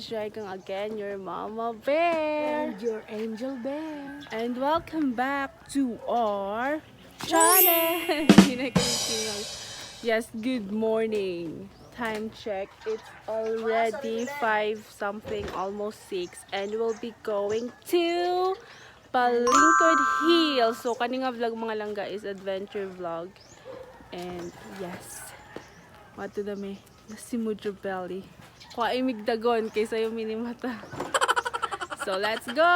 is Dragon again, your Mama Bear. And your Angel Bear. And welcome back to our channel. Yes, good morning. Time check. It's already 5 something, almost 6. And we'll be going to Palingkod Hills. So, kaninga vlog mga langga is adventure vlog. And yes, what to dami? Nasimudyo belly. Kwa imigdagon kaysa yung minimata. So let's go!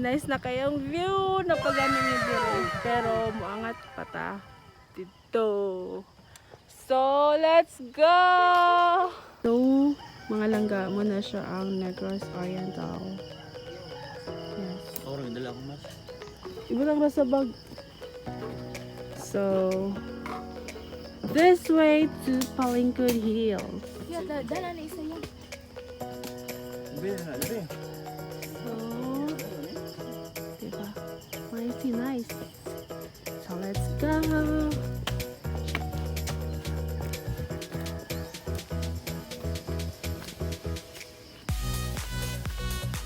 Nice na kayong view na pagano ni dire, pero muangat pata dito. So let's go. So mga langga mo na siya ang Negros Oriental. Yes. Orang dala ko mas. Iba lang nasa bag. So this way to Palingkod Hills. Yeah, dala na isa yan. Labi. Pretty nice. So let's go.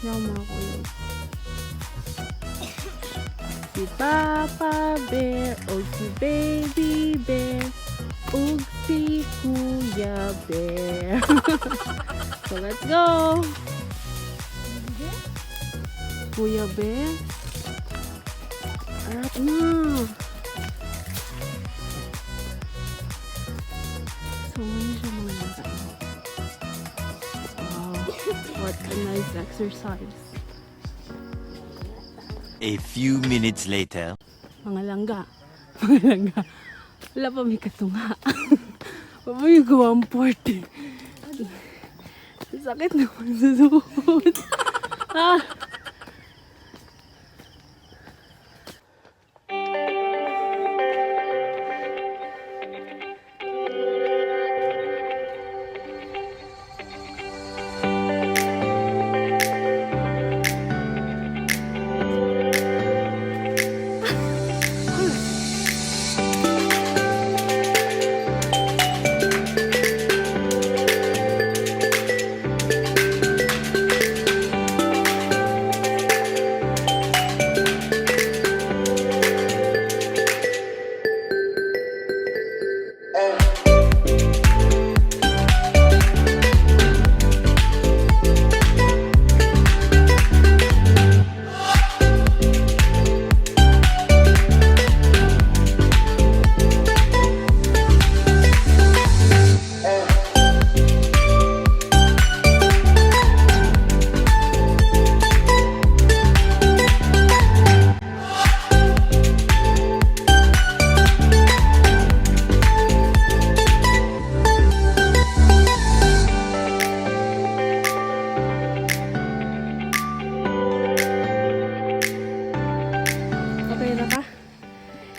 Now mga kulog. Si Papa Bear, o si Baby Bear, o si Kuya Bear. So let's go. Kuya Bear. Arap na. So, ano siya mga langga? Wow, what a nice exercise. A few minutes later. Mga langga. Mga langga. Wala pa may katunga. Wala pa yung gawang 40. Sakit naman sa suhod. Ah!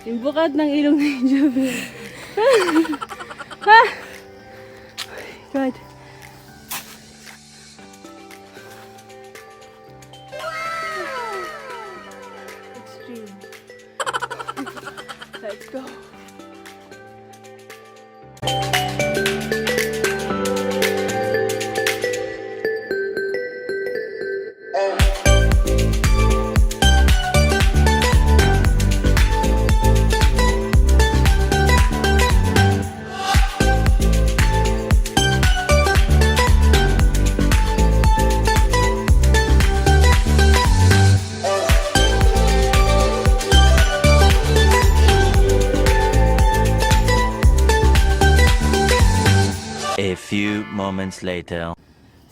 Yung bukad ng ilong ni Javier. Ha! God. Extreme. Let's go. moments later.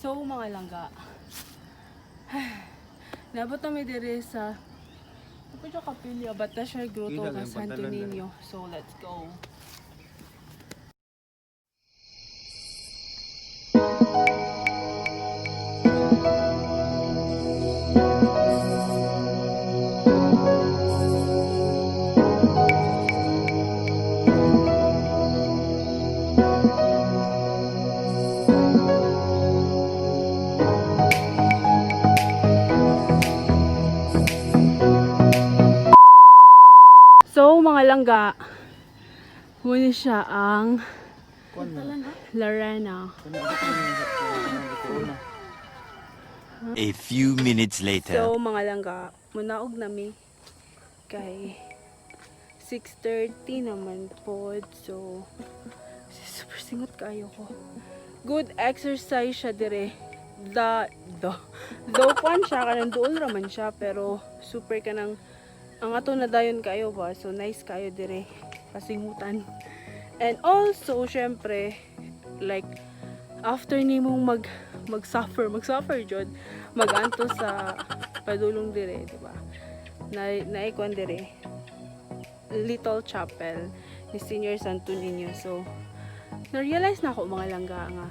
So mga langga, nabot na may dire sa Kapito Kapilya, bata siya grotto ng Santo Niño. So let's go. So, mga langga, muna siya ang Larena. A few minutes later. So, mga langga, munaog nami kay 6:30 naman po. So, super singot kayo ko. Good exercise siya dire. Though kwan siya, kanang duol raman siya, pero super ka ng ang ato na dayon kayo ba, so nice kayo dire pasingutan. And also syempre like after nimong mag-suffer jud maganto sa padulong dire, di ba? Naikwan dire Little Chapel ni Senior Santo Niño. So na-realize na ako mga langga nga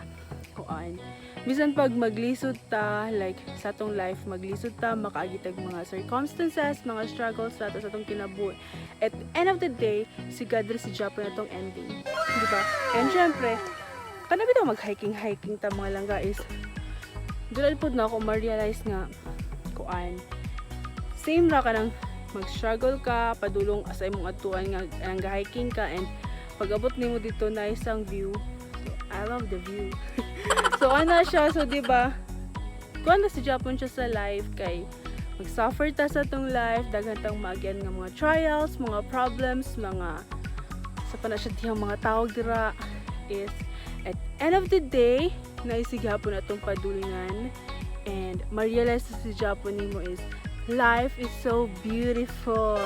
kuan, bisan pag maglisod ta, like sa atong life maglisod ta, makaagitag mga circumstances, mga struggles sa atong kinabuhi, at end of the day si God si Japan atong ending, di ba? And syempre kana bitaw mag-hiking ta mga langga is dulad pud na ako ma-realize nga kuan, same ra ka nang mag-struggle ka padulong sa imong atuan nga hiking ka, and pag-abot nimo dito na isang view. I love the view. So ano siya, so diba kung ano si Japan siya sa life, kay mag-suffer ta sa tong life, daghan tang maagyan nga mga trials, mga problems, mga sa panasya diyang mga tawag dira, is at end of the day naisig hapon atong padulingan, and ma-realize si Japan nimo is life is so beautiful,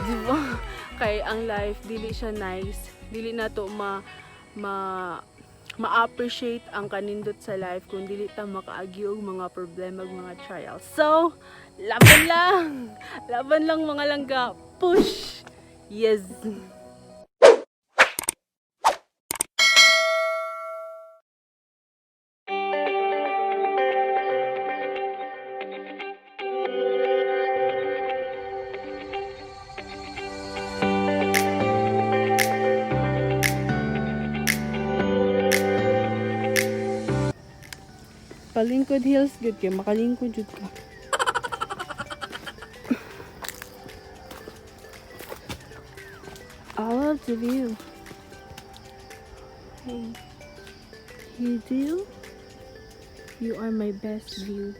diba? Kay ang life dili siya nice, dili na to ma-appreciate ang kanindot sa life kung dili ta makaagi og mga problema ug mga trials. So, laban lang mga langga, push. Yes. Palingkodhills good kay makalingkod jud ka. I love the view. Hey, you do? You are my best view.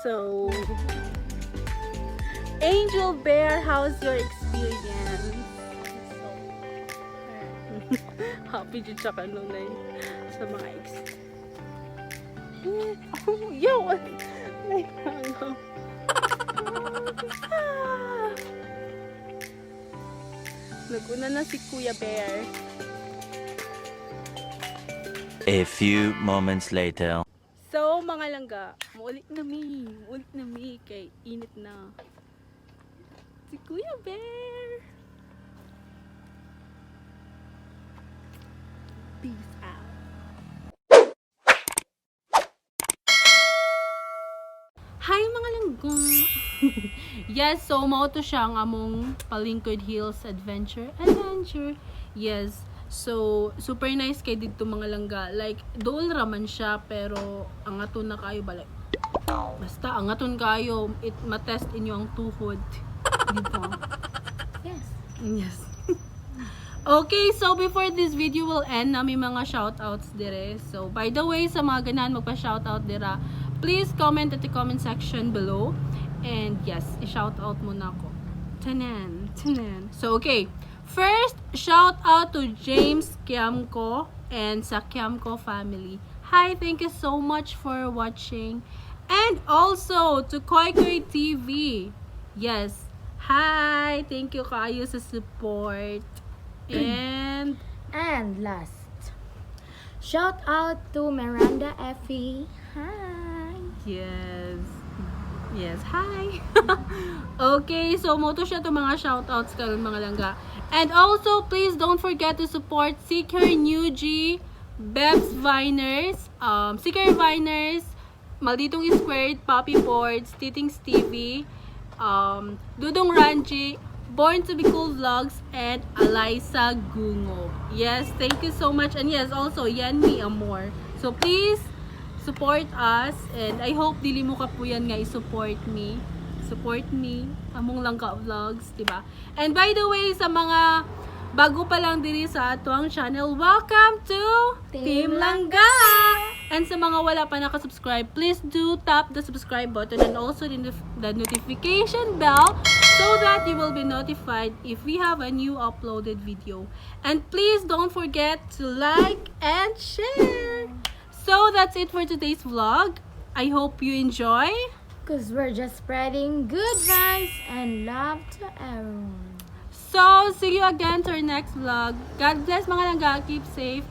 So, Angel Bear, how's your experience? Happy dyan siya kanunay sa mga ex. Oh, yo! May hanggang. Naguna na si Kuya Bear. A few moments later. So, mga langga, muulit na mi, kay init na. Si Kuya Bear! Peace out. Hi mga langga! Yes, so mao to siya ang among Palingkodhills adventure. Yes. So, super nice kay dito mga langga. Like, dool raman siya, pero ang aton na kayo balik. Basta, ang aton kayo, matest inyo ang tuhod. Dito. Yes. Yes. Okay, so before this video will end, may mga shoutouts dire. So, by the way, sa mga ganahan magpa-shoutout dira, please comment at the comment section below. And yes, i-shoutout muna ako. Tanan, tanan. So, okay. First, shoutout to James Kiamko and sa Kiamko family. Hi, thank you so much for watching. And also to Koy Koy TV. Yes. Hi, thank you kayo sa support. And last, shout out to Miranda Effie. Hi. yes. Yes, hi. Okay, so mo to siya to mga shoutouts karon mga langga. And also, please don't forget to support Siquijor New G, Bevs Viners, Siquijor Viners, Malditong Squared, Poppy Boards, Titing Stevie, Dudong Ranji, Born to be Cool Vlogs, and Alyssa Gungo. Yes, thank you so much. And yes, also, Yanmi Amor. So please, support us. And I hope dili mo ka po yan nga i-support me. Support me. Among langgavlogs, diba? And by the way, sa mga bago pa lang diri sa atuang channel, welcome to Team Langga! And sa mga wala pa nakasubscribe, please do tap the subscribe button and also the notification bell so that you will be notified if we have a new uploaded video. And please don't forget to like and share. So that's it for today's vlog. I hope you enjoy. Because we're just spreading good vibes and love to everyone. So, see you again to our next vlog. God bless mga langga. Keep safe.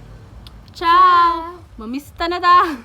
Ciao! Mamista na ta!